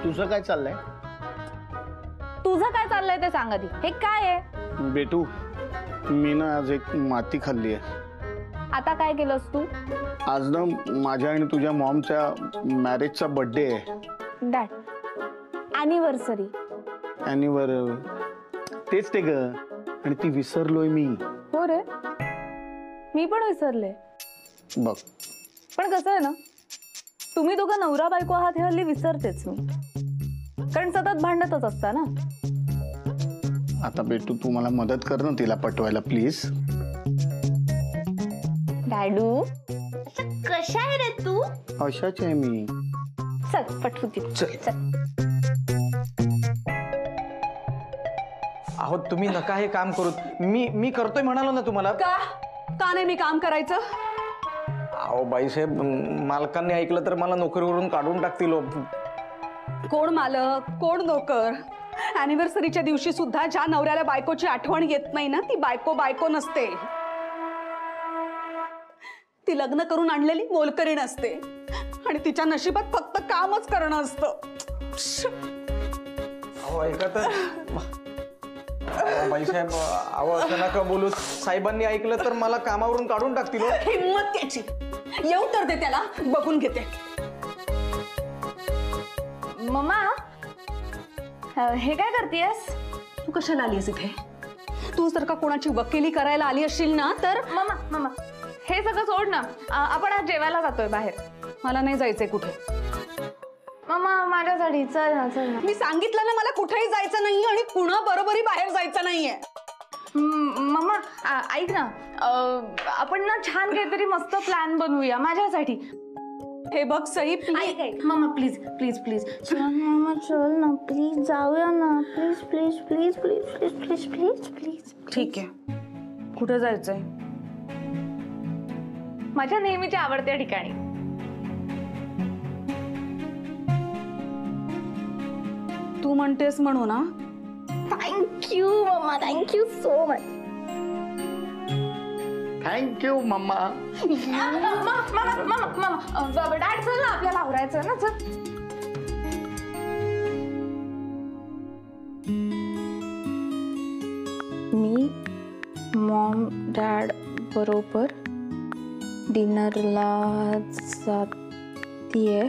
तुझं काय चाललंय? तुझं काय चाललंय ते सांग आधी. हे काय आहे? बेटू, मी ना आज एक माती खाल्ली आहे. आता काय केलंस तू? आज ना माझ्या आणि तुझ्या मॉमच्या मॅरेजचा बर्थडे आहे. Dad, anniversary. तेच ते ग, आणि ती विसरलोय मी. हो रे, मी पण विसरले. बघ, पण कसं आहे ना, तुम्ही दोघं नवरा बायको आहात हे हल्ली विसरतेच मी, कारण सतत भांडतच असता ना. आता बेटू तू मला मदत कर ना तिला पटवायला प्लीज. डॅडू, कशा आहे रे तू? अशाच आहे मी. चल पटवू ती. चल. अहो तुम्ही नका हे काम करू. मी करतोय म्हणालो ना तुम्हाला. का नाही मी काम करायचं? अहो बाईसाहेब, मालकांनी ऐकलं तर मला नोकरीवरून काढून टाकतील. कोण मालक कोण नोकर? अॅनिव्हर्सरीच्या दिवशी सुद्धा ज्या नवऱ्याला बायकोची आठवण येत नाही ना, ती बायको नसते. ती लग्न करून आणलेली मोलकरीण असते आणि तिच्या नशिबात फक्त कामच करणं असतं. अहो ऐका तर बाईसाहेब, अहो असं नका बोलू. साहेबांनी ऐकलं तर मला कामावरून काढून टाकतील. हिम्मत त्याची. येऊ तर दे त्याला, बघून घेते. मम्मा, हे काय करतेस? तू कशाला आलीस इथे? तू जर का कोणाची वकिली करायला आली असशील ना तर. मम्मा हे सगळं सोड ना, आपण आज जेवायला जातोय बाहेर. मला नाही जायचंय कुठे. मम्मा माझ्यासाठी चल ना. मी सांगितलं ना मला कुठेही जायचं नाहीये आणि कुणा बरोबरी बाहेर जायचं नाहीये. मम्मा ऐक ना, आपण ना छान काहीतरी मस्त प्लॅन बनवूया माझ्यासाठी. हे बघ Sai, mamma please please please. Mamma चल ना प्लीज, जाऊया ना please please please please please please please please. ठीक आहे, कुठे जायचंय? माझ्या नेहमीच्या आवडत्या ठिकाणी. तू म्हणतेस म्हणू ना. Thank you mamma, thank you so much. Thank you mamma. Mamma dad चल ना, आपल्याला आवरायचं ना. चल. मी मॉम डॅड बरोबर डिनरला जातीये.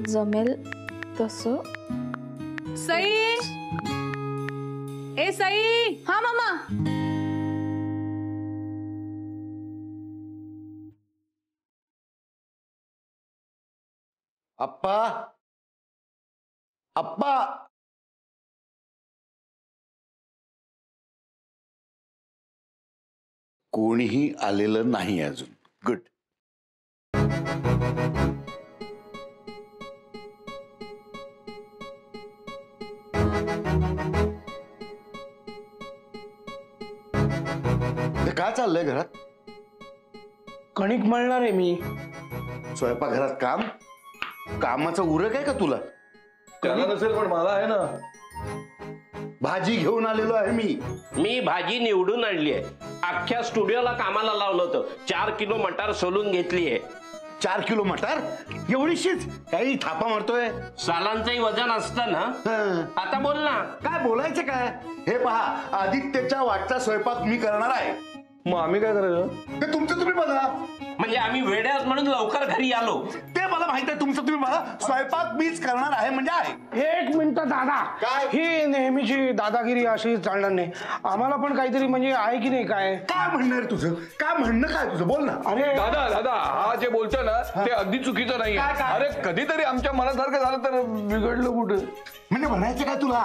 जमेल तसं. सई, ए सई. हा मम्मा. अप्पा, अप्पा. कोणीही आलेलं नाही अजून. गुड. काय चाललंय घरात? कणिक मळणार आहे मी. स्वयंपाकघरात काम? कामाचा उरक आहे का तुला? त्याला नसेल पण मला आहे ना. भाजी घेऊन आलेलो आहे मी भाजी निवडून आणली आहे. अख्ख्या स्टुडिओला कामाला लावलं होतं. 4 किलो मटार सोलून घेतली आहे. 4 किलो मटार? एवढीशीच? काही थापा मारतोय? सालांचंही वजन असतं ना. आता बोल ना. काय बोलायचं काय? हे पहा, आदित्यच्या वाटचा स्वयंपाक मी करणार आहे. मग आम्ही काय करायचं? ते तुमचं तुम्ही बघा. म्हणजे आम्ही वेडे आहोत म्हणून लवकर घरी आलो? ते मला माहित आहे. तुमचं तुम्ही बघा. स्वयंपाक मीच करणार आहे म्हणजे आहे. 1 मिनिट दादा. काय? ही नेहमीची दादागिरी अशी चालणार नाही. आम्हाला पण काहीतरी म्हणजे आहे की नाही? काय काय म्हणणार तुझं? काय म्हणणं काय तुझं? बोल ना. अरे दादा हा जे बोलतोय ना ते अगदी चुकीचं नाही. अरे कधीतरी आमच्या मनासारखं झालं तर बिघडलं कुठं? म्हणजे म्हणायचं काय तुला?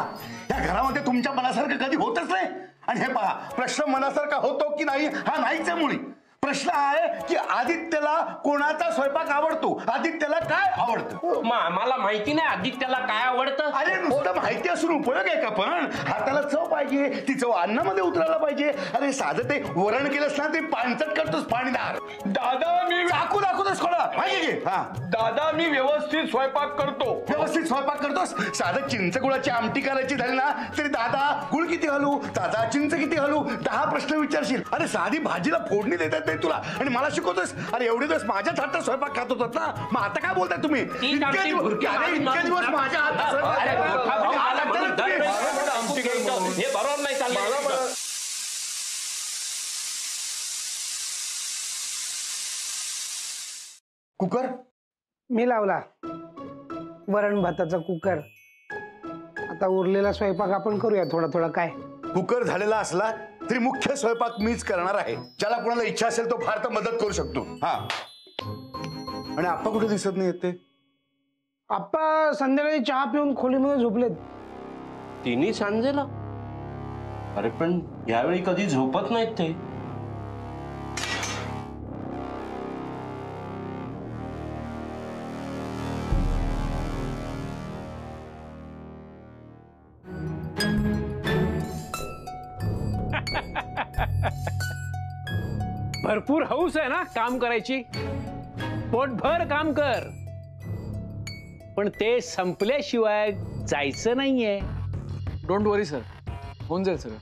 या घरामध्ये तुमच्या मनासारखं कधी होतच नाही. आणि हे पहा, प्रश्न मनासारखा होतो की नाही हा नाहीच आहे मुळी. प्रश्न आहे की आदित्यला कोणाचा स्वयंपाक आवडतो? आदित्यला काय आवडतं? मग आम्हाला माहिती नाही आदित्यला काय आवडतं. अरे नुसतं माहिती असून उपयोग आहे का? पण हाताला चव पाहिजे. ती चव अन्नामध्ये उतरायला पाहिजे. अरे साधं ते वरण केलंस ना ते पाणचट करतोस पाणीदार. दादा मी चाकू दाखवतोस कोणा? माहिती घे. हा दादा मी व्यवस्थित स्वयंपाक करतो. व्यवस्थित स्वयंपाक करतोस? साधं चिंच गुळाची आमटी करायची झाली ना तरी दादा गुळ किती घालू, दादा चिंच किती घालू, 10 प्रश्न विचारशील. अरे साधी भाजीला फोडणी देतात नाही तुला आणि मला शिकवतोस. अरे एवढे दिवस माझ्याच हातात स्वयंपाक खात होतात ना, मग आता काय बोलताय तुम्ही? इतके दिवस माझ्या हातात स्वयंपाक हे बरोबर नाही चाललं. कुकर मी लावला वरण भाताचा कुकर. आता उरलेला स्वयंपाक आपण करूया थोडा थोडा. काय कुकर झालेला असला तरी मुख्य स्वयंपाक मीच करणार आहे. ज्याला कोणाला इच्छा असेल तो फार तर मदत करू शकतो. हा, आणि आप्पा कुठे दिसत नाही ते? आप्पा संध्याकाळी चहा पिऊन खोलीमध्ये झोपलेत. तिन्ही सांजेला? अरे पण यावेळी कधी झोपत नाहीत ते. भरपूर हौस आहे ना काम करायची. पोटभर काम कर, पण ते संपल्याशिवाय जायचं नाहीये. डोंट वरी सर, होऊन जाईल सगळं.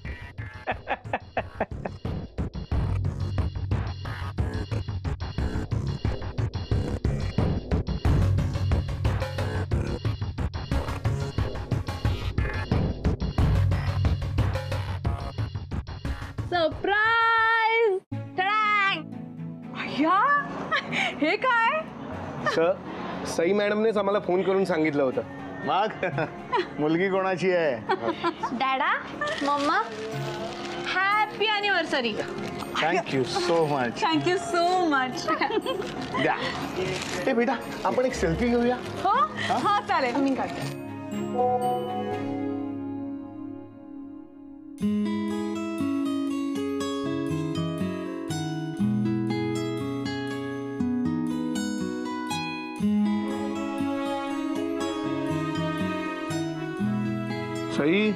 सरप्राईज. हे काय? सई मॅडमनेच आम्हाला फोन करून सांगितलं होतं. मग मुलगी कोणाची आहे? Dada, mamma, happy anniversary. Thank you so much. Thank you so much. द्या. ए बेटा, आपण एक सेल्फी घेऊया. हो हा चालेल, मी काढते. सई,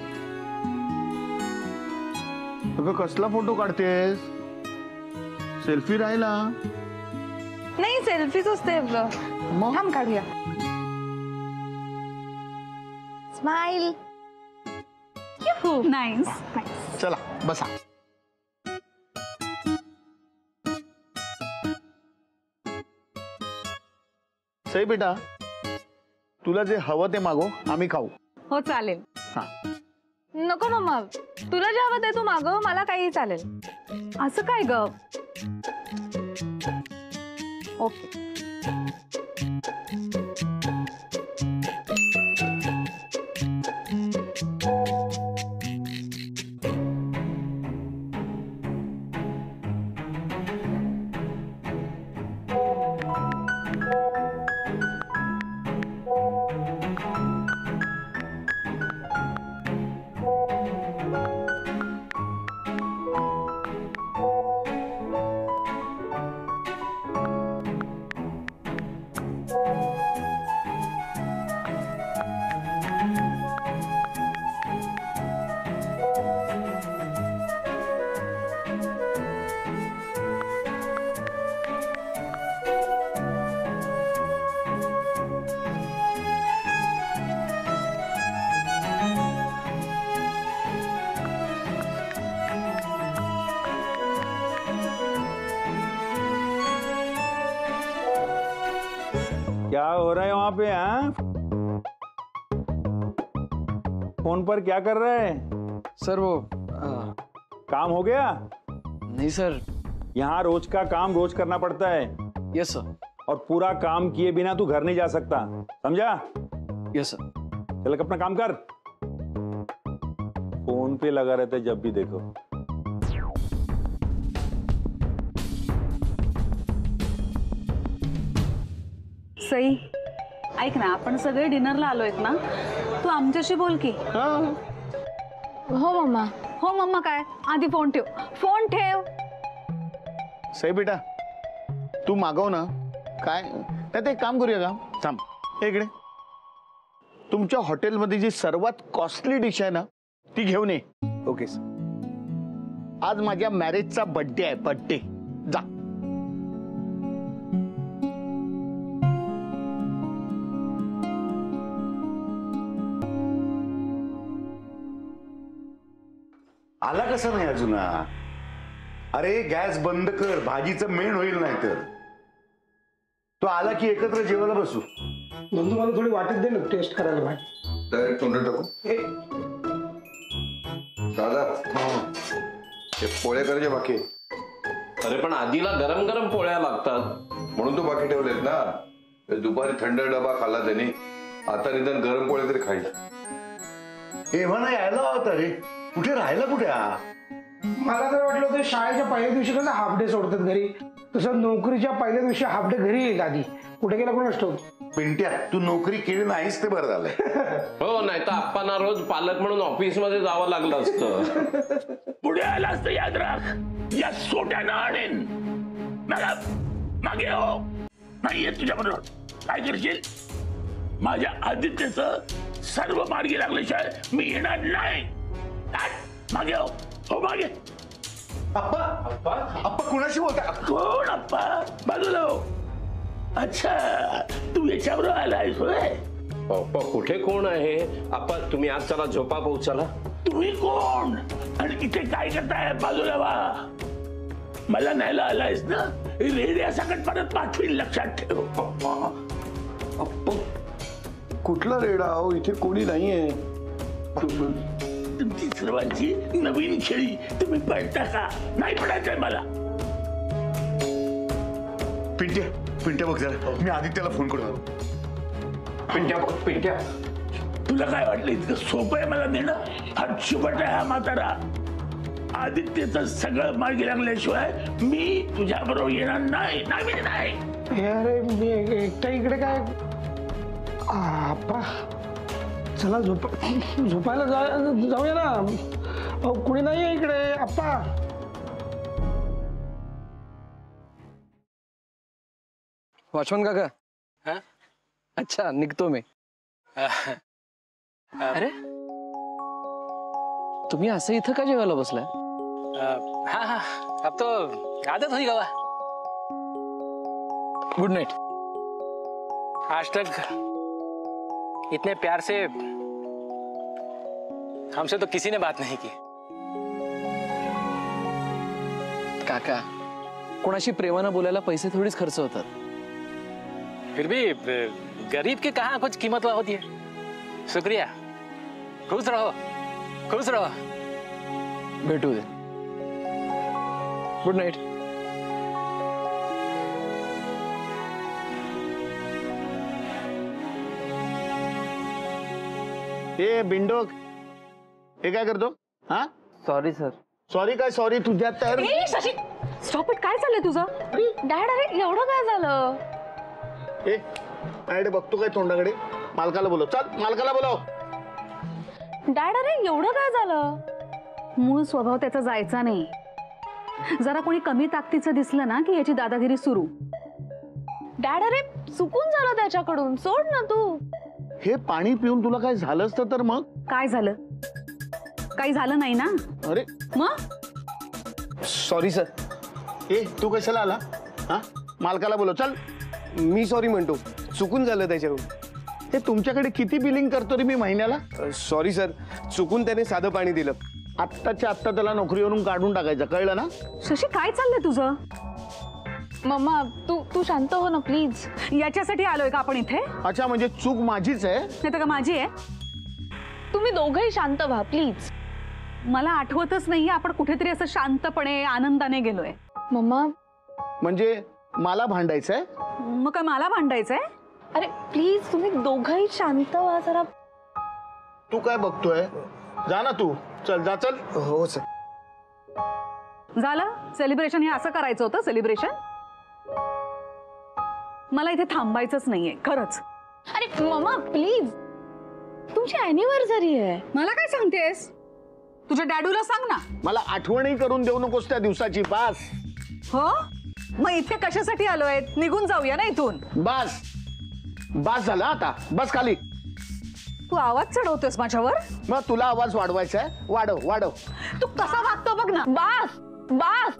अगं कसला फोटो काढतेस? सेल्फी राहिला. नाही, सेल्फीच असते. मग थांब काढूया. स्माइल. नाईस. चला बसा. सई बेटा, तुला जे हवं ते मागव, आम्ही खाऊ. हो चालेल. हा, नको मम्मा, तुला जे हवं ते तू मागव, मला काही चालेल. असं काय ग? ओके. क्या हो रहा है वहां पे? हाँ, फोन पर क्या कर रहे हैं? सर वो काम हो गया? नहीं सर. यहाँ रोज का काम रोज करना पड़ता है. Yes sir. और पूरा काम किए बिना तू घर नहीं जा सकता, समझा? Yes sir. चल अपना काम कर. फोन पे लगा रहता है जब भी देखो. सई, ऐक ना, आपण सगळे डिनरला आलोयत ना, तू आमच्याशी बोल की. हो मम्मा. हो मम्मा काय? आधी फोन ठेव, फोन ठेव. सई बेटा, तू मागव ना. काय नाही, ते एक काम करूया का? थांब, हे इकडे. तुमच्या हॉटेलमध्ये जी सर्वात कॉस्टली डिश आहे ना, ती घेऊन ये. Okay sir. आज माझ्या मॅरेजचा बर्थडे आहे. बर्थडे. जा. आला कसं नाही अजून? अरे गॅस बंद कर, भाजीचं मेण होईल नाही तर. तो आला की एकत्र जेवायला बसू. नंदू मला थोडी वाटत दे ना टेस्ट करायला भाजी. डायरेक्ट तोंडात टाकू. दादा ते पोळे करायचे बाकी. अरे पण आधीला गरम गरम पोळ्या लागतात म्हणून तो बाकी ठेवलेत ना. दुपारी थंड डबा खाल्ला त्याने, आता निदान गरम पोळे तरी खाईल. एव्हा यायला होता रे, कुठे राहिला कुठे हा? मला तर वाटलं होतं शाळेच्या पहिल्या दिवशी कसं हाफ डे सोडतात घरी, तसं नोकरीच्या पहिल्या दिवशी हाफ डे घरी येईल. आधी कुठे गेला कोण असतो. पिंट्या, तू नोकरी केली नाहीस ते बरं झालंय. हो, नाही तर आप्पांना रोज पालक म्हणून ऑफिस मध्ये जावं लागलं असतं. पुढे आला असतं याद राख, या सोट्यानं आणेन. मागे हो, नाहीये तुझ्या बरोबर. काय करशील? माझ्या आदित्यचं सर्व मार्गी लागल्याशिवाय मी येणार नाही. मागे हो मागे. अप्पा अप्पा अप्पा कुणाशी बोलता? कोण अप्पा? बाजूला हो. अच्छा, तू याच्याबरोबर आलायस होय? अप्पा कुठे कोण आहे? अप्पा तुम्ही आज चला झोपा पोहोचाला. तुम्ही कोण आणि इथे काय करताय? बाजूला वा. मला न्यायला आलायस ना, रेड्या सकट परत पाठवील, लक्षात ठेव. अप्पा कुठला रेडा? हो इथे कोणी नाहीये. तुमची सर्वांची नवीन खेळी तुम्ही पळता का? नाही पडायचंय मला. पिंट्या पिंट्या बघ जरा, मी आदित्यला फोन करतो. पिंट्या बघ, पिंट्या तुला काय वाटलं इतकं सोपं आहे मला देणं? हा चिपट आहे हा म्हातारा. आदित्यचं सगळं मार्गी लागल्याशिवाय मी तुझ्या बरोबर येणार नाही. नाही. अरे मी एकटा इकडे काय. आप्पा चला झोपायला जाऊया ना. कुणी नाहीये इकडे. आप्पा वॉचमन काका. अच्छा निघतो मी. अरे तुम्ही असं इथं का जेवायला बसलाय? हाँ हाँ, अब तो आदत हुई गवा. Good Knight. आज तक इतने प्यार से हमसे तो किसी ने बात नहीं की. काका कोणाशी प्रेमानं बोलायला पैसे थोडीच खर्च होतात. फिर भी गरीब की कहाँ कुछ कीमत होती है. शुक्रिया. खुश रहो, खुश रहो. भेटू दे. Good Knight. ए बिंडोक, हे काय करतो? हा सॉरी सर. सॉरी काय सॉरी? तुझ्या तर शशी स्टॉप इट. काय चाललंय तुझं? डॅड अरे एवढं काय झालं? ए माझ्याकडे बघतो काय तोंडाकडे? मालकाला बोलव. चल मालकाला बोलव. डॅड अरे एवढं काय झालं? मूळ स्वभाव त्याचा जायचा नाही. जरा कोणी कमी ताकदीचं दिसलं ना की याची दादागिरी सुरू. डॅड अरे चुकून झालं त्याच्याकडून, सोड ना तू. हे पाणी पिऊन तुला काय झालं असतं तर मग? काय झालं? काही झालं नाही ना. अरे मग सॉरी सर. ए तू कशाला आला? हा मालकाला बोलव. चल. मी सॉरी म्हणतो, चुकून झालं त्याच्याकडून. ते तुमच्याकडे किती बिलिंग करतो रे मी महिन्याला? सॉरी सर, चुकून त्याने साधं पाणी दिलं. आत्ताच्या आत्ता त्याला नोकरीवरून काढून टाकायचं, कळलं ना? शशी काय चाललंय तुझं? मम्मा तू शांत हो ना प्लीज. याच्यासाठी आलोय का आपण इथे? अच्छा म्हणजे चूक माझीच आहे? नाही तर का माझी आहे? तुम्ही दोघंही शांत व्हा प्लीज. मला आठवतच नाहीये आपण कुठेतरी असं शांतपणे आनंदाने गेलोय. मम्मा म्हणजे मला भांडायचंय? मग काय मला भांडायचंय? अरे प्लीज तुम्ही दोघंही शांत व्हा जरा. तू काय बघतोय? जा ना तू. चल जा. चल. हो सर. झालं सेलिब्रेशन. हे असं करायचं होतं सेलिब्रेशन? मला इथे थांबायचंच नाहीये खरंच. अरे मम्मा प्लीज, तुमची अॅनिव्हर्सरी आहे. मला काय सांगतेस? तुझ्या डॅडूला सांग ना. मला आठवणही करून देऊ नकोस त्या दिवसाची. बास. हो मग इथे कशासाठी आलोय? निघून जाऊया ना इथून. बास बास झाला आता. बस खाली. तू आवाज चढवतोस माझ्यावर? मग तुला आवाज वाढवायचा आहे? वाढव वाढव. तू कसा वागतो बघ ना. बास बास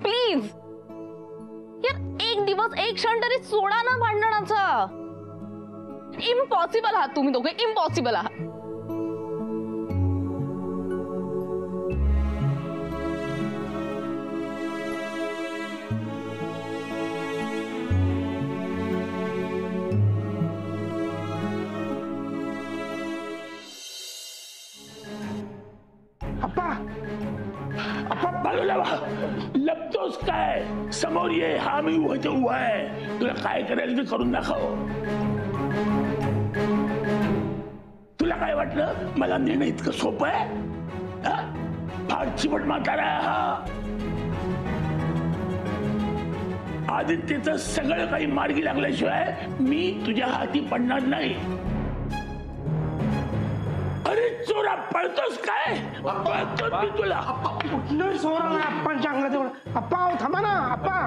प्लीज. यार एक दिवस एक क्षण तरी सोडा ना भांडणाचा. इम्पॉसिबल आहात तुम्ही दोघे, इम्पॉसिबल आहात. अप्पा बाजूला लपतोस काय? समोर ये. हा मी उभा आहे. तुला काय करायचं ते करून दाखव. तुला काय वाटलं मला नेणं इतकं सोपं आहे? फार चिपट म्हातारा आहे हा. आदित्यचं सगळं काही मार्गी लागल्याशिवाय मी तुझ्या हाती पडणार नाही. अरे चोरा पळतोस काय? पळतोस मी तुला. कुठलं चोरा नाही आप्पांच्या अंगाजवळ. अप्पा अहो, थांबा ना अप्पा.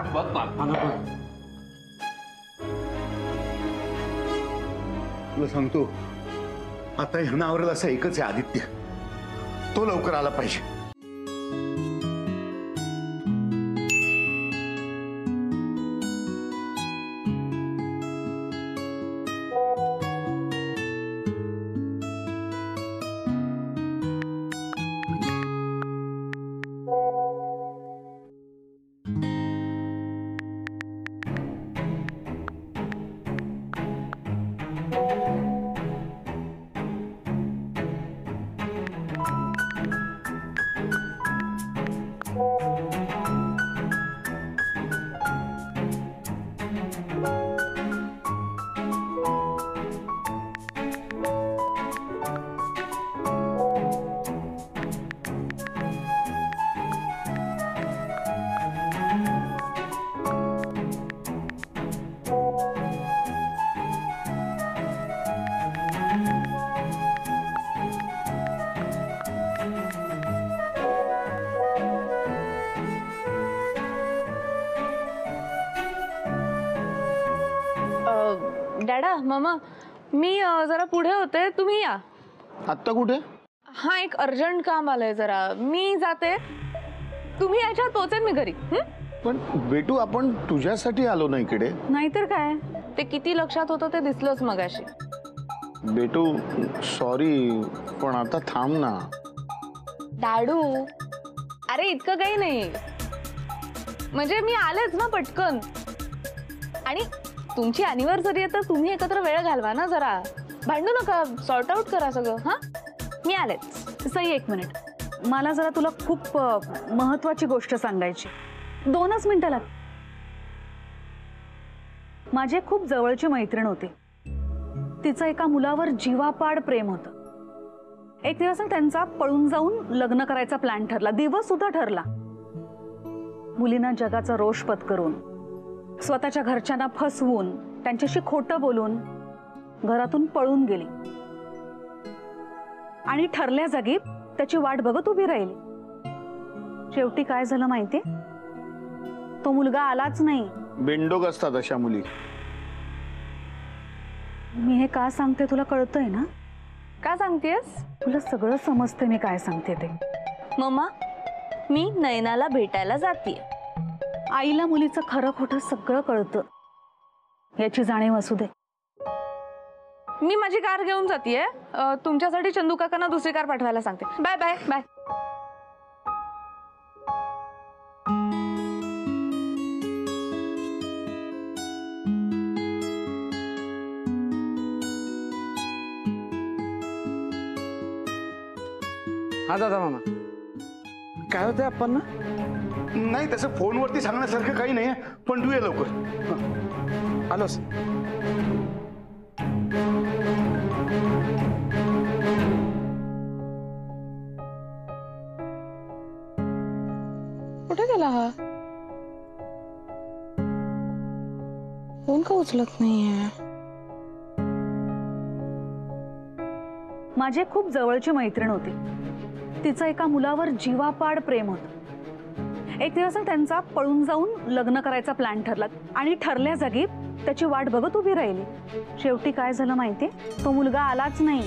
तुला सांगतो आता ह्या आवरेल असं एकच आहे आदित्य. तो लवकर आला पाहिजे. डॅडा मामा मी जरा पुढे होते, तुम्ही या. आत्ता कुठे? हा एक अर्जंट काम आलंय जरा, मी जाते. तुम्ही याच्यात पोहोचेन मी घरी. पण बेटू आपण तुझ्यासाठी आलो ना इकडे. नाहीतर काय, ते किती लक्षात होतं ते दिसलंच मगाशी. बेटू सॉरी पण आता थांब ना. डाडू अरे इतकं काही नाही, म्हणजे मी आलेच ना पटकन. आणि तुमची अॅनिव्हर्सरी आहे तर तुम्ही एकत्र वेळ घालवा ना जरा. भांडू नका, सॉर्ट आउट करा सगळं. हा मी आलेच. सई एक मिनिट, मला जरा तुला खूप महत्वाची गोष्ट सांगायची. 2च मिनिटं लाग. माझी खूप जवळची मैत्रीण होती, तिचं एका मुलावर जीवापाड प्रेम होतं. एक दिवस त्यांचा पळून जाऊन लग्न करायचा प्लॅन ठरला. दिवस सुद्धा ठरला. मुलीनं जगाचा रोष पत्करून, स्वतःच्या घरच्यांना फसवून, त्यांच्याशी खोटं बोलून घरातून पळून गेली आणि ठरल्या जागी त्याची वाट बघत उभी राहिली. शेवटी काय झालं माहितीये? तो मुलगा आलाच नाही. बिंडोक असतात अशा मुली. मी हे का सांगते तुला कळतंय ना? का सांगतेस? तुला सगळं समजते मी काय सांगते ते. मम्मा मी नयनाला भेटायला जाते. आईला मुलीचं खरं खोटं सगळं कळतं, याची जाणीव असू दे. मी माझी कार घेऊन जातीये. तुमच्यासाठी चंदू काकांना दुसरी कार पाठवायला सांगते. Bye bye bye. हा दादा मामा, काय होतंय आपण? नाही तसं फोनवरती सांगण्यासारखं काही नाही, पण तू ये लवकर. आलोस. कुठे गेला हा? फोन का उचलत नाहीये? माझी खूप जवळची मैत्रीण होती, तिचं एका मुलावर जीवापाड प्रेम होतं. एक दिवस त्यांचा पळून जाऊन लग्न करायचा प्लॅन ठरला आणि ठरल्या जागी त्याची वाट बघत उभी राहिली. शेवटी काय झालं माहितीये? तो मुलगा आलाच नाही.